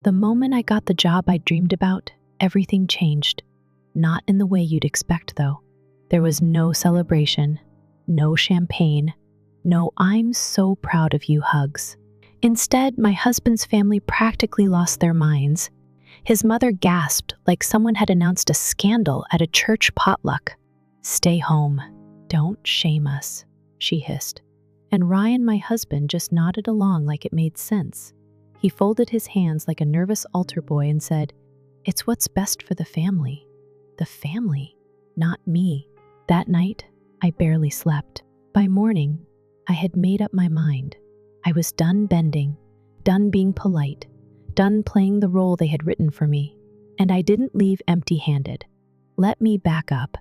The moment I got the job I dreamed about, everything changed. Not in the way you'd expect, though. There was no celebration, no champagne, no "I'm so proud of you" hugs. Instead, my husband's family practically lost their minds. His mother gasped like someone had announced a scandal at a church potluck. "Stay home. Don't shame us," she hissed. And Ryan, my husband, just nodded along like it made sense. He folded his hands like a nervous altar boy and said, "It's what's best for the family." The family, not me. That night, I barely slept. By morning, I had made up my mind. I was done bending, done being polite, done playing the role they had written for me. And I didn't leave empty-handed. Let me back up.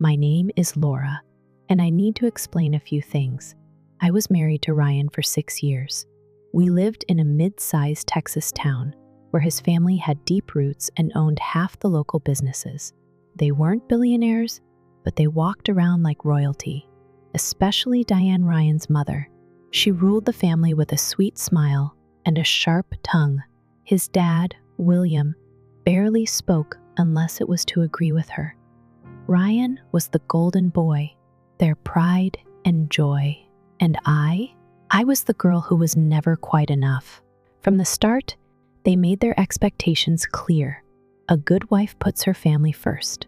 My name is Laura, and I need to explain a few things. I was married to Ryan for 6 years. We lived in a mid-sized Texas town where his family had deep roots and owned half the local businesses. They weren't billionaires, but they walked around like royalty, especially Diane, Ryan's mother. She ruled the family with a sweet smile and a sharp tongue. His dad, William, barely spoke unless it was to agree with her. Ryan was the golden boy, their pride and joy. And I was the girl who was never quite enough. From the start, they made their expectations clear. A good wife puts her family first.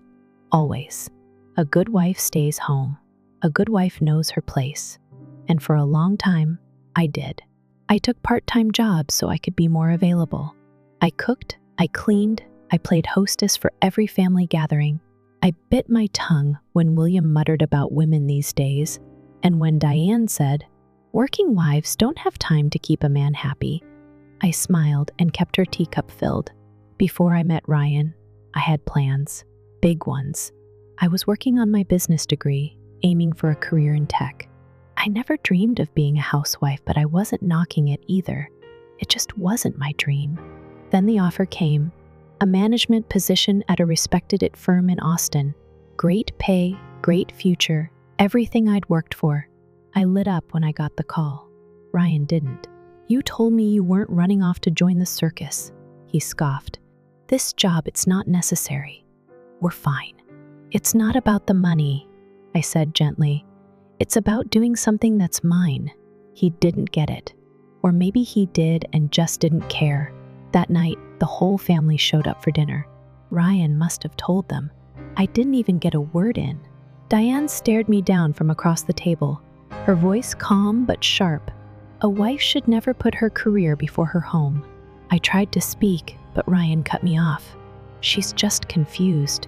Always. A good wife stays home. A good wife knows her place. And for a long time, I did. I took part-time jobs so I could be more available. I cooked, I cleaned, I played hostess for every family gathering. I bit my tongue when William muttered about women these days, and when Diane said, "Working wives don't have time to keep a man happy," I smiled and kept her teacup filled. Before I met Ryan, I had plans, big ones. I was working on my business degree, aiming for a career in tech. I never dreamed of being a housewife, but I wasn't knocking it either. It just wasn't my dream. Then the offer came, a management position at a respected firm in Austin. Great pay, great future, everything I'd worked for. I lit up when I got the call. Ryan didn't. "You told me you weren't running off to join the circus," he scoffed. "This job, it's not necessary. We're fine." "It's not about the money," I said gently. "It's about doing something that's mine." He didn't get it. Or maybe he did and just didn't care. That night, the whole family showed up for dinner. Ryan must have told them. I didn't even get a word in. Diane stared me down from across the table, her voice calm but sharp. A wife should never put her career before her home. I tried to speak, but Ryan cut me off. "She's just confused."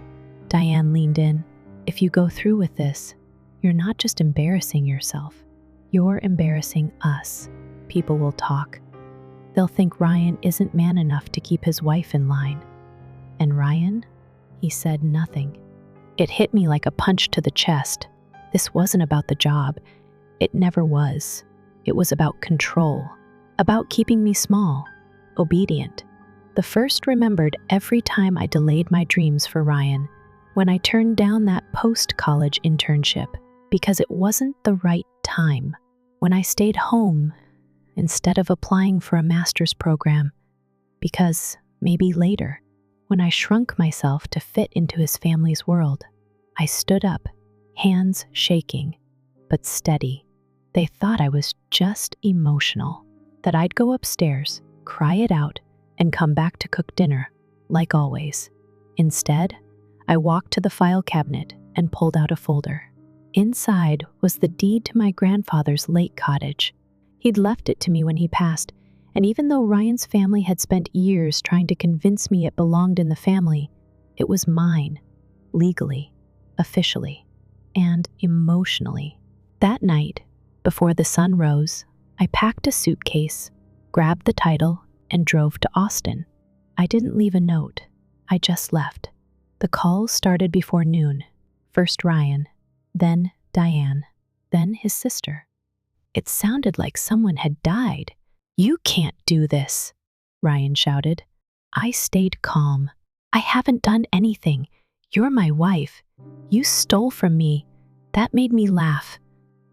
Diane leaned in. "If you go through with this, you're not just embarrassing yourself. You're embarrassing us. People will talk. They'll think Ryan isn't man enough to keep his wife in line." And Ryan? He said nothing. It hit me like a punch to the chest. This wasn't about the job. It never was. It was about control, about keeping me small, obedient. The first remembered every time I delayed my dreams for Ryan, when I turned down that post-college internship because it wasn't the right time, when I stayed home instead of applying for a master's program, because maybe later, when I shrunk myself to fit into his family's world. I stood up, hands shaking, but steady. They thought I was just emotional, that I'd go upstairs, cry it out, and come back to cook dinner, like always. Instead, I walked to the file cabinet and pulled out a folder. Inside was the deed to my grandfather's lake cottage. He'd left it to me when he passed, and even though Ryan's family had spent years trying to convince me it belonged in the family, it was mine, legally, officially, and emotionally. That night, before the sun rose, I packed a suitcase, grabbed the title, and drove to Austin. I didn't leave a note. I just left. The calls started before noon. First Ryan, then Diane, then his sister. It sounded like someone had died. "You can't do this," Ryan shouted. I stayed calm. "I haven't done anything. You're my wife. You stole from me. That made me laugh.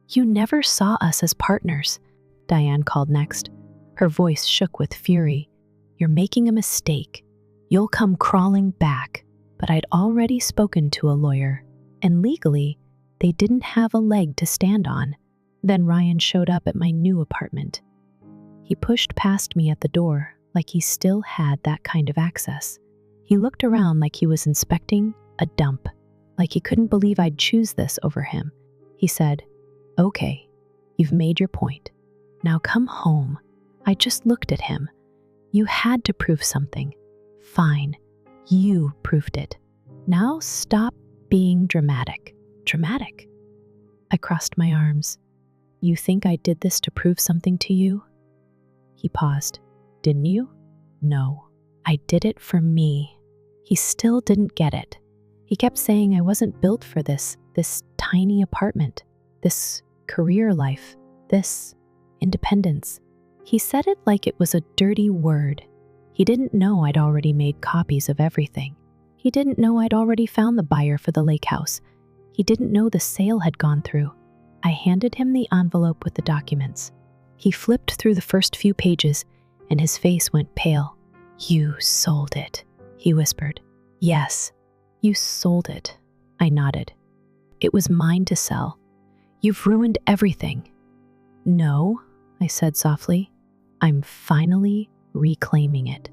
You never saw us as partners," Diane called next. Her voice shook with fury. You're making a mistake. You'll come crawling back." But I'd already spoken to a lawyer, and legally, they didn't have a leg to stand on. Then Ryan showed up at my new apartment. He pushed past me at the door like he still had that kind of access. He looked around like he was inspecting a dump, like he couldn't believe I'd choose this over him. He said, "Okay, you've made your point. Now come home." I just looked at him. "You had to prove something. Fine, you proved it. Now stop being dramatic." Dramatic? I crossed my arms. "You think I did this to prove something to you?" He paused. "Didn't you?" "No, I did it for me." He still didn't get it. He kept saying I wasn't built for this tiny apartment, this career life, this independence. He said it like it was a dirty word. He didn't know I'd already made copies of everything. He didn't know I'd already found the buyer for the lake house. He didn't know the sale had gone through. I handed him the envelope with the documents. He flipped through the first few pages, and his face went pale. "You sold it," he whispered. "Yes, you sold it." I nodded. "It was mine to sell. You've ruined everything." "No," I said softly. "I'm finally reclaiming it."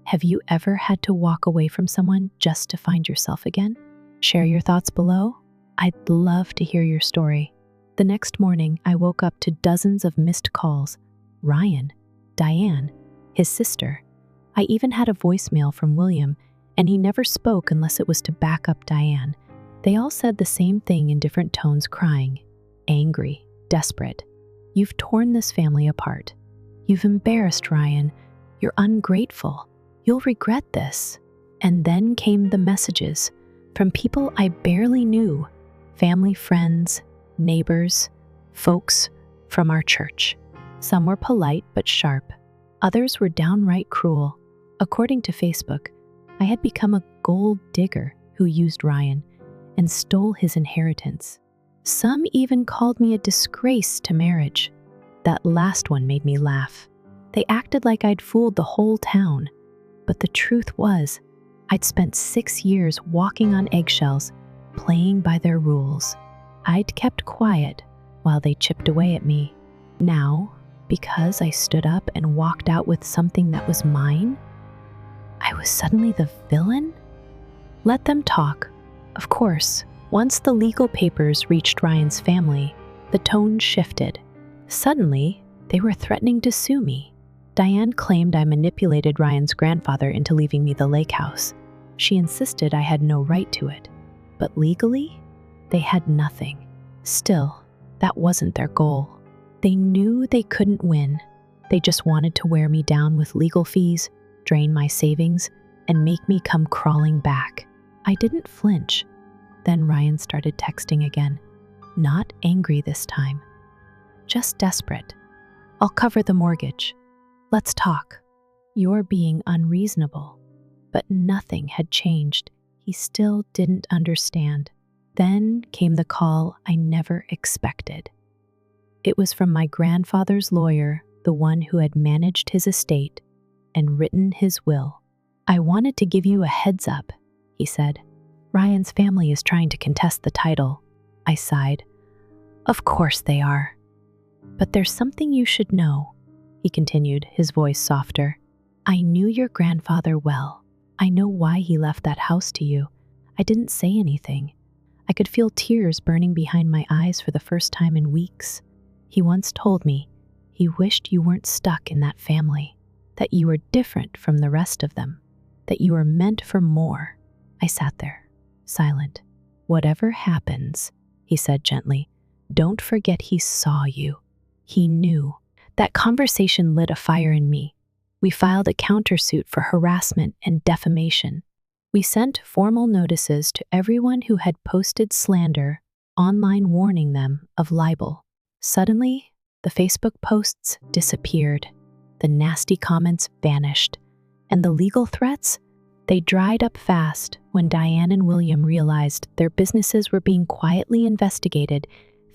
Have you ever had to walk away from someone just to find yourself again? Share your thoughts below. I'd love to hear your story. The next morning, I woke up to dozens of missed calls. Ryan, Diane, his sister. I even had a voicemail from William, and he never spoke unless it was to back up Diane. They all said the same thing in different tones, crying, angry, desperate. "You've torn this family apart. You've embarrassed Ryan. You're ungrateful. You'll regret this." And then came the messages from people I barely knew, family, friends, neighbors, folks from our church. Some were polite but sharp. Others were downright cruel. According to Facebook, I had become a gold digger who used Ryan and stole his inheritance. Some even called me a disgrace to marriage. That last one made me laugh. They acted like I'd fooled the whole town. But the truth was, I'd spent 6 years walking on eggshells, playing by their rules. I'd kept quiet while they chipped away at me. Now, because I stood up and walked out with something that was mine, I was suddenly the villain? Let them talk. Of course, once the legal papers reached Ryan's family, the tone shifted. Suddenly, they were threatening to sue me. Diane claimed I manipulated Ryan's grandfather into leaving me the lake house. She insisted I had no right to it. But legally, they had nothing. Still, that wasn't their goal. They knew they couldn't win. They just wanted to wear me down with legal fees, drain my savings, and make me come crawling back. I didn't flinch. Then Ryan started texting again. Not angry this time. Just desperate. "I'll cover the mortgage. Let's talk." "You're being unreasonable." But nothing had changed. He still didn't understand. Then came the call I never expected. It was from my grandfather's lawyer, the one who had managed his estate and written his will. "I wanted to give you a heads up," he said. "Ryan's family is trying to contest the title." I sighed. "Of course they are. But there's something you should know," he continued, his voice softer. "I knew your grandfather well. I know why he left that house to you. I didn't say anything. I could feel tears burning behind my eyes for the first time in weeks. He once told me he wished you weren't stuck in that family, that you were different from the rest of them, that you were meant for more." I sat there, silent. "Whatever happens," he said gently, "don't forget he saw you. He knew." That conversation lit a fire in me. We filed a countersuit for harassment and defamation. We sent formal notices to everyone who had posted slander online, warning them of libel. Suddenly, the Facebook posts disappeared. The nasty comments vanished. And the legal threats? They dried up fast when Diane and William realized their businesses were being quietly investigated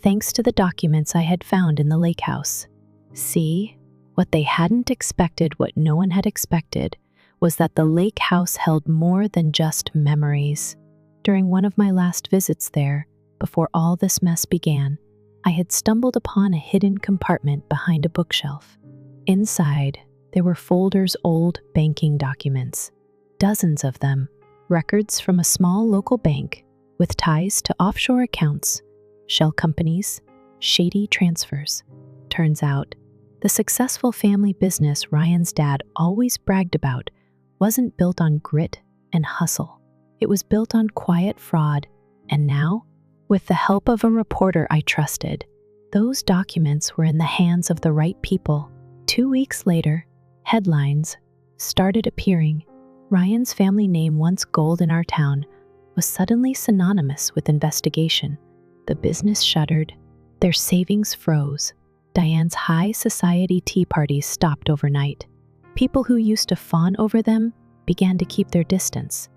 thanks to the documents I had found in the lake house. "See, What they hadn't expected, what no one had expected, was that the lake house held more than just memories. During one of my last visits there, before all this mess began, I had stumbled upon a hidden compartment behind a bookshelf. Inside, there were folders of old banking documents, dozens of them, records from a small local bank with ties to offshore accounts, shell companies, shady transfers. Turns out, the successful family business Ryan's dad always bragged about wasn't built on grit and hustle. It was built on quiet fraud, and now, with the help of a reporter I trusted, those documents were in the hands of the right people. 2 weeks later, headlines started appearing. Ryan's family name, once gold in our town, was suddenly synonymous with investigation. The business shuttered, their savings froze. Diane's high society tea parties stopped overnight. People who used to fawn over them began to keep their distance.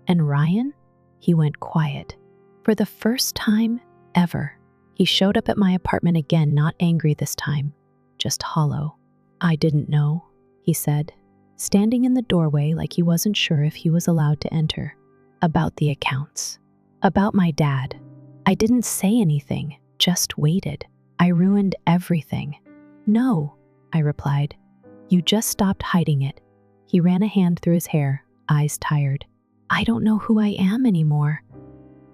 And Ryan? He went quiet. For the first time ever, he showed up at my apartment again, not angry this time, just hollow. "I didn't know," he said, standing in the doorway like he wasn't sure if he was allowed to enter. "About the accounts. About my dad. I didn't say anything, just waited. I ruined everything." "No," I replied. "You just stopped hiding it." He ran a hand through his hair, eyes tired. "I don't know who I am anymore."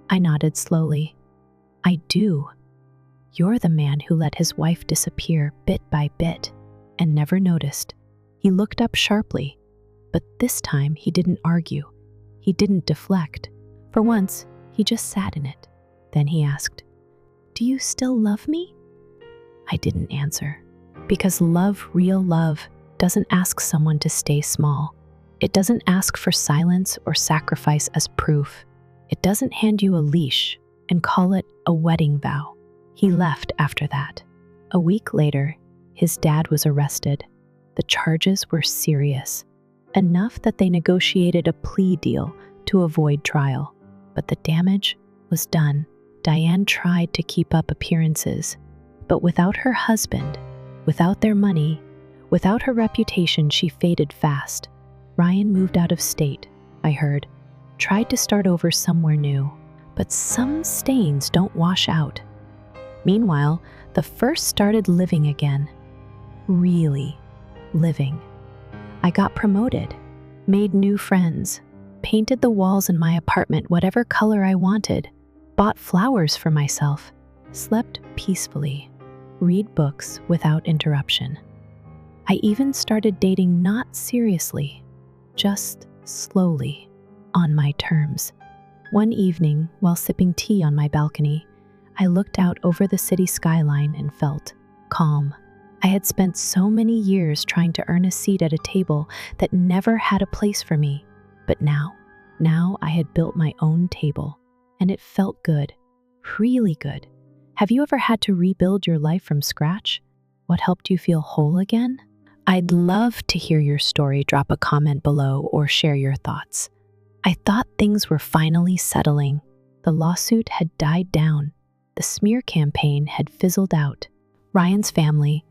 I nodded slowly. "I do. You're the man who let his wife disappear bit by bit and never noticed." He looked up sharply, but this time he didn't argue. He didn't deflect. For once, he just sat in it. Then he asked, "Do you still love me?" I didn't answer, because love, real love, doesn't ask someone to stay small. It doesn't ask for silence or sacrifice as proof. It doesn't hand you a leash and call it a wedding vow. He left after that. A week later, his dad was arrested. The charges were serious, enough that they negotiated a plea deal to avoid trial. But the damage was done. Diane tried to keep up appearances, but without her husband, without their money, without her reputation, she faded fast. Ryan moved out of state, I heard, tried to start over somewhere new, but some stains don't wash out. Meanwhile, the first started living again. Really living. I got promoted, made new friends, painted the walls in my apartment whatever color I wanted, bought flowers for myself, slept peacefully, read books without interruption. I even started dating not seriously, just slowly, on my terms. One evening, while sipping tea on my balcony, I looked out over the city skyline and felt calm. I had spent so many years trying to earn a seat at a table that never had a place for me. But now I had built my own table, and it felt good, really good. Have you ever had to rebuild your life from scratch? What helped you feel whole again? I'd love to hear your story. Drop a comment below or share your thoughts. I thought things were finally settling. The lawsuit had died down. The smear campaign had fizzled out. Ryan's family,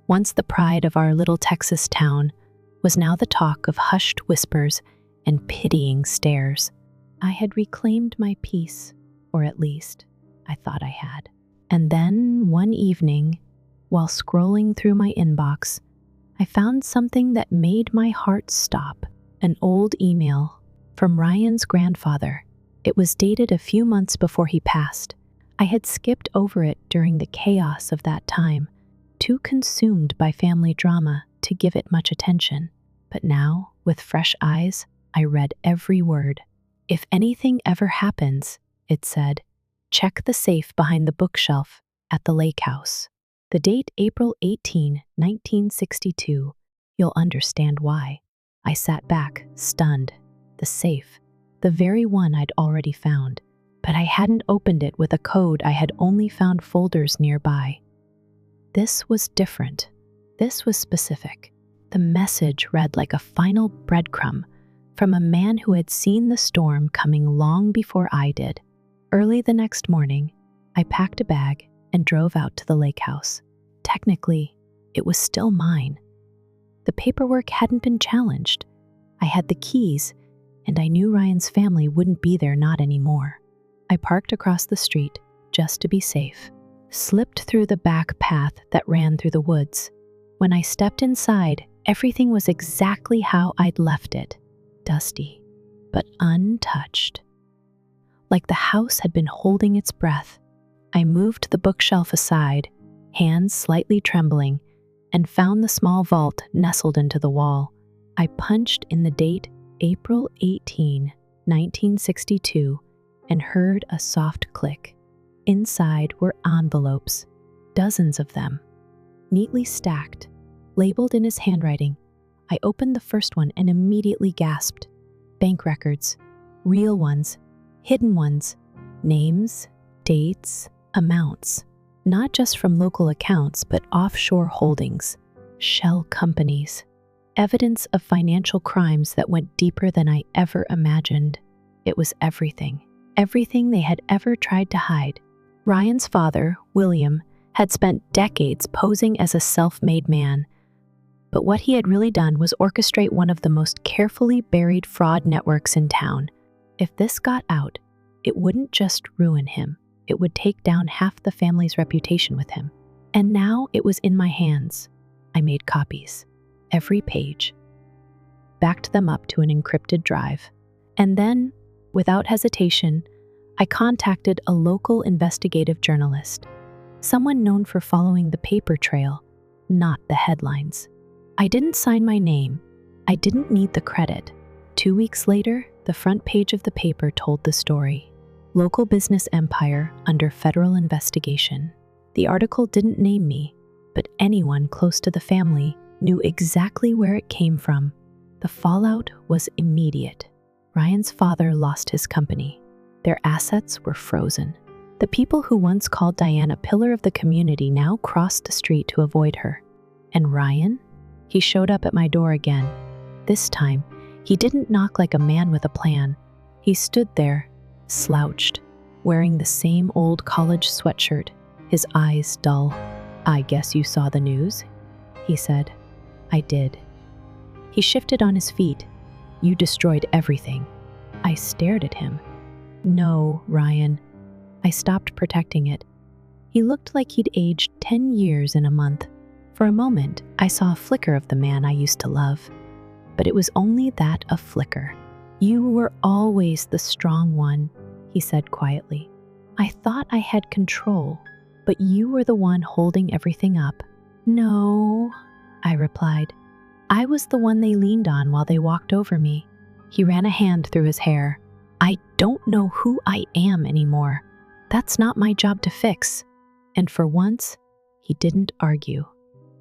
once the pride of our little Texas town, was now the talk of hushed whispers and pitying stares. I had reclaimed my peace, or at least, I thought I had. And then, one evening, while scrolling through my inbox, I found something that made my heart stop. An old email from Ryan's grandfather. It was dated a few months before he passed. I had skipped over it during the chaos of that time, too consumed by family drama to give it much attention. But now, with fresh eyes, I read every word. "If anything ever happens," it said, "check the safe behind the bookshelf at the lake house." The date April 18, 1962. You'll understand why. I sat back, stunned. The safe, the very one I'd already found, but I hadn't opened it with a code. I had only found folders nearby. This was different. This was specific. The message read like a final breadcrumb from a man who had seen the storm coming long before I did. Early the next morning, I packed a bag and drove out to the lake house. Technically, it was still mine. The paperwork hadn't been challenged. I had the keys, and I knew Ryan's family wouldn't be there not anymore. I parked across the street just to be safe, slipped through the back path that ran through the woods. When I stepped inside, everything was exactly how I'd left it, dusty, but untouched. Like the house had been holding its breath. I moved the bookshelf aside, hands slightly trembling, and found the small vault nestled into the wall. I punched in the date April 18, 1962, and heard a soft click. Inside were envelopes, dozens of them, neatly stacked, labeled in his handwriting. I opened the first one and immediately gasped. Bank records, real ones, hidden ones, names, dates, amounts, not just from local accounts, but offshore holdings, shell companies, evidence of financial crimes that went deeper than I ever imagined. It was everything they had ever tried to hide. Ryan's father, William, had spent decades posing as a self-made man, but what he had really done was orchestrate one of the most carefully buried fraud networks in town. If this got out, it wouldn't just ruin him, it would take down half the family's reputation with him. And now it was in my hands. I made copies, every page, backed them up to an encrypted drive, and then, without hesitation, I contacted a local investigative journalist, someone known for following the paper trail, not the headlines. I didn't sign my name. I didn't need the credit. 2 weeks later, the front page of the paper told the story. Local business empire under federal investigation. The article didn't name me, but anyone close to the family knew exactly where it came from. The fallout was immediate. Ryan's father lost his company. Their assets were frozen. The people who once called Diane a pillar of the community now crossed the street to avoid her. And Ryan? He showed up at my door again. This time, he didn't knock like a man with a plan. He stood there, slouched, wearing the same old college sweatshirt, his eyes dull. "I guess you saw the news," he said. I did. He shifted on his feet. "You destroyed everything." I stared at him. "No, Ryan." I stopped protecting it. He looked like he'd aged 10 years in a month. For a moment, I saw a flicker of the man I used to love. But it was only that, a flicker. "You were always the strong one," he said quietly. "I thought I had control, but you were the one holding everything up." "No," I replied. "I was the one they leaned on while they walked over me." He ran a hand through his hair. "I don't know who I am anymore. That's not my job to fix." And for once, he didn't argue.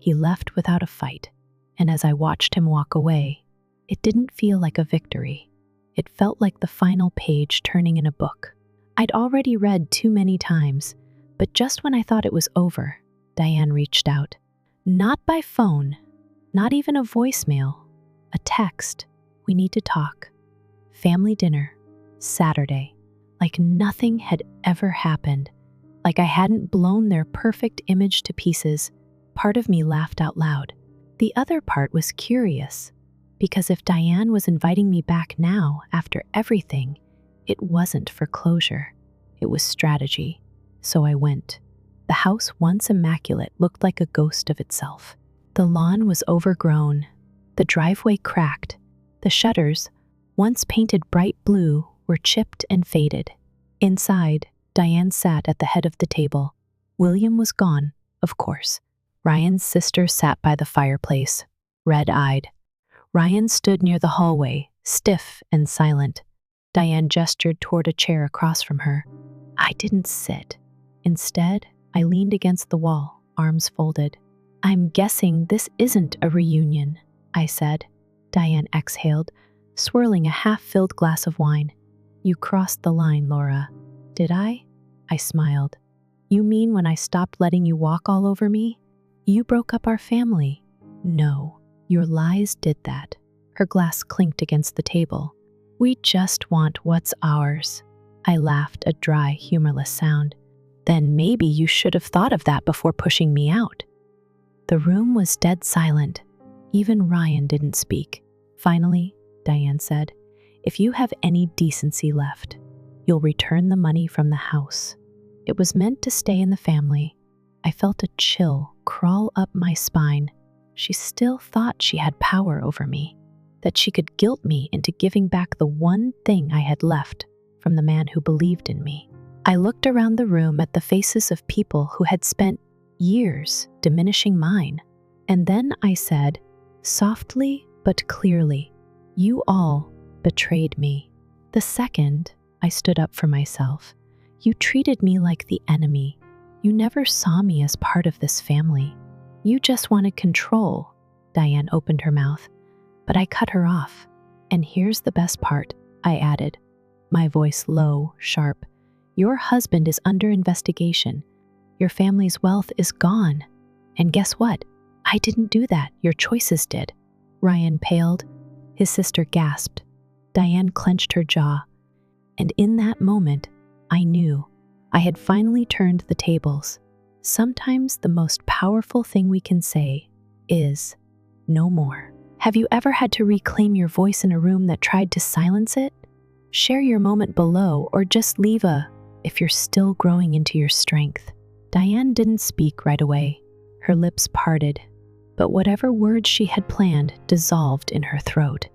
He left without a fight, and as I watched him walk away, it didn't feel like a victory. It felt like the final page turning in a book I'd already read too many times, but just when I thought it was over, Diane reached out. Not by phone, not even a voicemail, a text. "We need to talk." Family dinner, Saturday, like nothing had ever happened, like I hadn't blown their perfect image to pieces. Part of me laughed out loud. The other part was curious, because if Diane was inviting me back now after everything, it wasn't for closure. It was strategy. So I went. The house, once immaculate, looked like a ghost of itself. The lawn was overgrown, the driveway cracked, the shutters, once painted bright blue, were chipped and faded. Inside, Diane sat at the head of the table. William was gone, of course. Ryan's sister sat by the fireplace, red-eyed. Ryan stood near the hallway, stiff and silent. Diane gestured toward a chair across from her. I didn't sit. Instead, I leaned against the wall, arms folded. "I'm guessing this isn't a reunion," I said. Diane exhaled, swirling a half-filled glass of wine. "You crossed the line, Laura." "Did I?" I smiled. "You mean when I stopped letting you walk all over me? You broke up our family." "No, your lies did that." Her glass clinked against the table. "We just want what's ours." I laughed, a dry, humorless sound. "Then maybe you should have thought of that before pushing me out." The room was dead silent. Even Ryan didn't speak. Finally, Diane said, "If you have any decency left, you'll return the money from the house." It was meant to stay in the family. I felt a chill crawl up my spine. She still thought she had power over me, that she could guilt me into giving back the one thing I had left from the man who believed in me. I looked around the room at the faces of people who had spent years diminishing mine, and then I said, softly but clearly, "You all betrayed me. The second I stood up for myself, you treated me like the enemy. You never saw me as part of this family. You just wanted control." Diane opened her mouth, but I cut her off. "And here's the best part," I added, my voice low, sharp. "Your husband is under investigation. Your family's wealth is gone. And guess what? I didn't do that. Your choices did." Ryan paled. His sister gasped. Diane clenched her jaw. And in that moment, I knew I had finally turned the tables. Sometimes the most powerful thing we can say is, "No more." Have you ever had to reclaim your voice in a room that tried to silence it? Share your moment below, or just leave a "if you're still growing into your strength." Diane didn't speak right away. Her lips parted, but whatever words she had planned dissolved in her throat.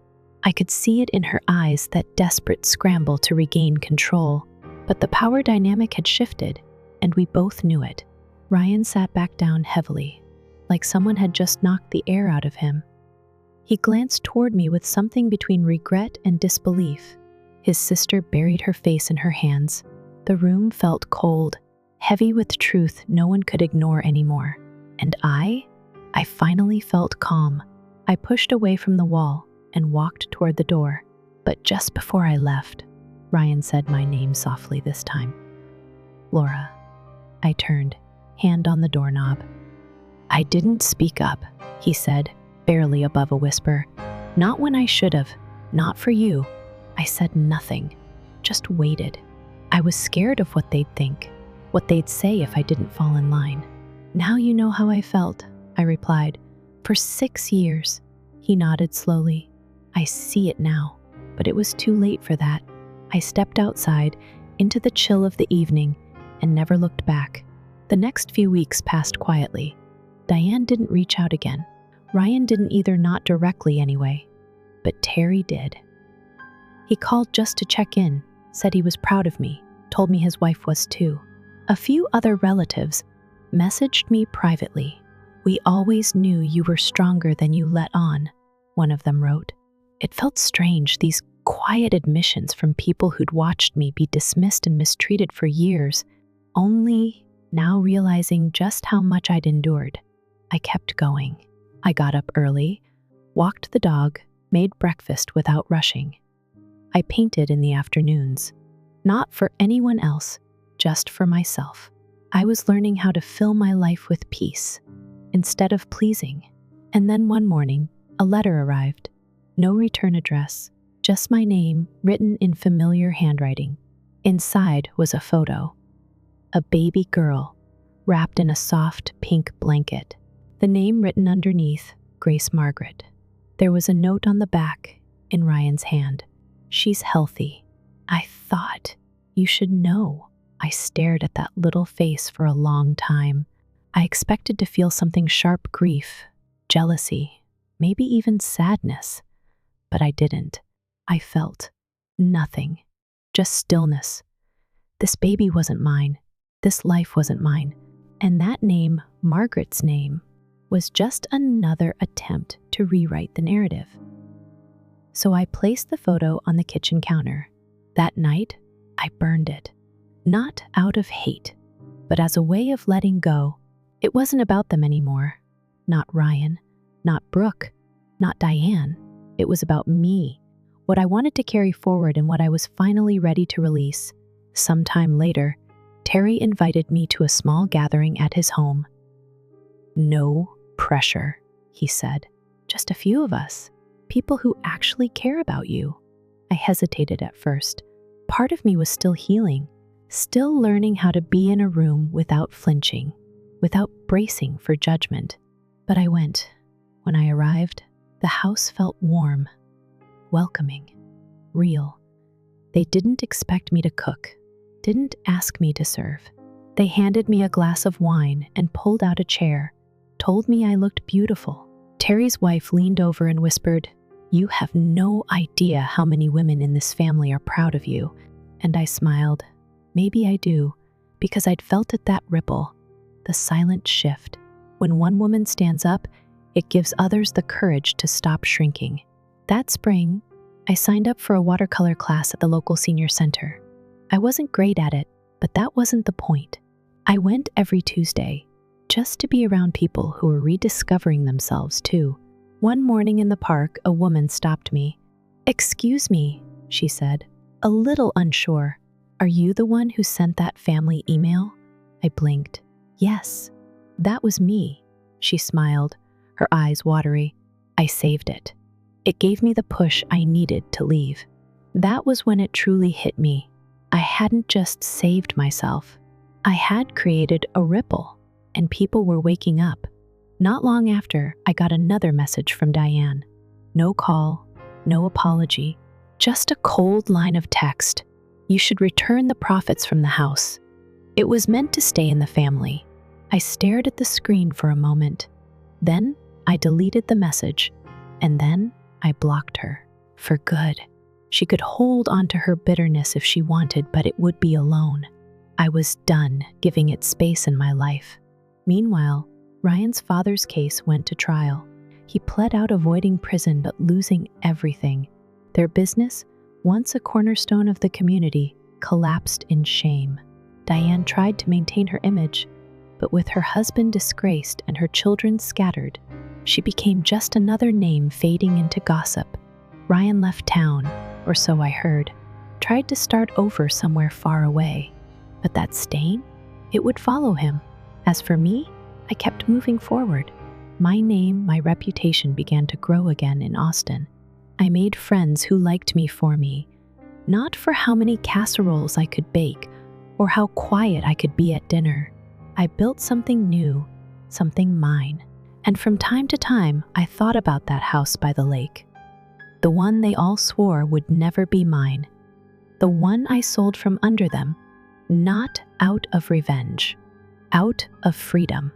I could see it in her eyes, that desperate scramble to regain control. But the power dynamic had shifted, and we both knew it. Ryan sat back down heavily, like someone had just knocked the air out of him. He glanced toward me with something between regret and disbelief. His sister buried her face in her hands. The room felt cold, heavy with truth no one could ignore anymore. And I finally felt calm. I pushed away from the wall and walked toward the door. But just before I left, Ryan said my name softly this time. "Laura." I turned, hand on the doorknob. "I didn't speak up," he said, barely above a whisper. "Not when I should have. Not for you." I said nothing, just waited. I was scared of what they'd think, what they'd say if I didn't fall in line. "Now you know how I felt," I replied. "For 6 years." He nodded slowly. "I see it now, but it was too late for that." I stepped outside into the chill of the evening and never looked back. The next few weeks passed quietly. Diane didn't reach out again. Ryan didn't either, not directly anyway. But Terry did. He called just to check in, said he was proud of me, told me his wife was too. A few other relatives messaged me privately. "We always knew you were stronger than you let on," one of them wrote. It felt strange, these quiet admissions from people who'd watched me be dismissed and mistreated for years, only now realizing just how much I'd endured. I kept going. I got up early, walked the dog, made breakfast without rushing. I painted in the afternoons, not for anyone else, just for myself. I was learning how to fill my life with peace instead of pleasing. And then one morning, a letter arrived. No return address, just my name written in familiar handwriting. Inside was a photo. A baby girl, wrapped in a soft pink blanket. The name written underneath, Grace Margaret. There was a note on the back, in Ryan's hand. "She's healthy." I thought, "You should know." I stared at that little face for a long time. I expected to feel something sharp: grief, jealousy, maybe even sadness. But I didn't. I felt nothing, just stillness. This baby wasn't mine. This life wasn't mine. And that name, Margaret's name, was just another attempt to rewrite the narrative. So I placed the photo on the kitchen counter. That night, I burned it. Not out of hate, but as a way of letting go. It wasn't about them anymore. Not Ryan, not Brooke, not Diane. It was about me, what I wanted to carry forward and what I was finally ready to release. Sometime later, Terry invited me to a small gathering at his home. "No pressure," he said. "Just a few of us, people who actually care about you." I hesitated at first. Part of me was still healing, still learning how to be in a room without flinching, without bracing for judgment. But I went. When I arrived, the house felt warm, welcoming, real. They didn't expect me to cook, didn't ask me to serve. They handed me a glass of wine and pulled out a chair, told me I looked beautiful. Terry's wife leaned over and whispered, "You have no idea how many women in this family are proud of you." And I smiled. Maybe I do, because I'd felt it, that ripple, the silent shift. When one woman stands up, it gives others the courage to stop shrinking. That spring, I signed up for a watercolor class at the local senior center. I wasn't great at it, but that wasn't the point. I went every Tuesday, just to be around people who were rediscovering themselves too. One morning in the park, a woman stopped me. "Excuse me," she said, a little unsure. "Are you the one who sent that family email?" I blinked. "Yes, that was me." She smiled, her eyes watery. "I saved it. It gave me the push I needed to leave." That was when it truly hit me. I hadn't just saved myself. I had created a ripple, and people were waking up. Not long after, I got another message from Diane. No call, no apology, just a cold line of text. "You should return the profits from the house." It was meant to stay in the family. I stared at the screen for a moment. Then I deleted the message, and then I blocked her. For good. She could hold onto her bitterness if she wanted, but it would be alone. I was done giving it space in my life. Meanwhile, Ryan's father's case went to trial. He pled out avoiding prison but losing everything. Their business, once a cornerstone of the community, collapsed in shame. Diane tried to maintain her image, but with her husband disgraced and her children scattered, she became just another name fading into gossip. Ryan left town, or so I heard, tried to start over somewhere far away. But that stain? It would follow him. As for me, I kept moving forward. My name, my reputation began to grow again in Austin. I made friends who liked me for me, not for how many casseroles I could bake or how quiet I could be at dinner. I built something new, something mine. And from time to time, I thought about that house by the lake. The one they all swore would never be mine. The one I sold from under them, not out of revenge, out of freedom.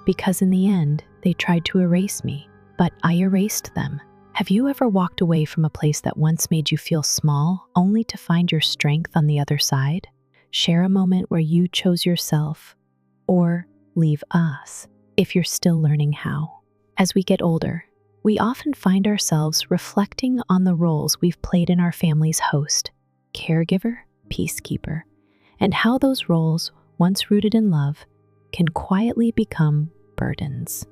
Because in the end, they tried to erase me, but I erased them. Have you ever walked away from a place that once made you feel small, only to find your strength on the other side? Share a moment where you chose yourself, or leave us, if you're still learning how. As we get older, we often find ourselves reflecting on the roles we've played in our family's host, caregiver, peacekeeper, and how those roles, once rooted in love, can quietly become burdens.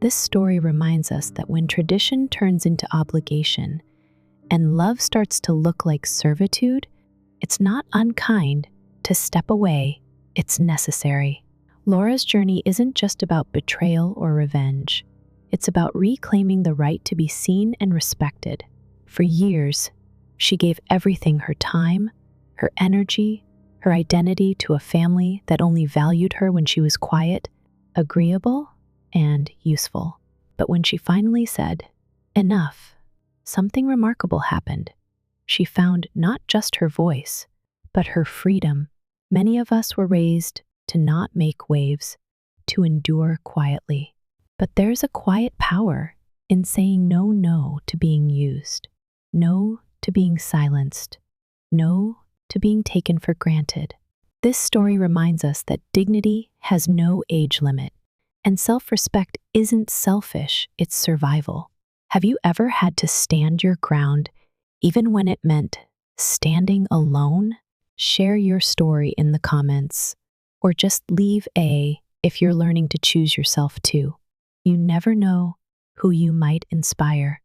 This story reminds us that when tradition turns into obligation and love starts to look like servitude, it's not unkind to step away, it's necessary. Laura's journey isn't just about betrayal or revenge. It's about reclaiming the right to be seen and respected. For years, she gave everything, her time, her energy, her identity, to a family that only valued her when she was quiet, agreeable, and useful. But when she finally said, "Enough," something remarkable happened. She found not just her voice, but her freedom. Many of us were raised to not make waves, to endure quietly. But there's a quiet power in saying no to being used, no to being silenced, no to being taken for granted. This story reminds us that dignity has no age limit, and self-respect isn't selfish, it's survival. Have you ever had to stand your ground, even when it meant standing alone? Share your story in the comments, or just leave a if you're learning to choose yourself too. You never know who you might inspire.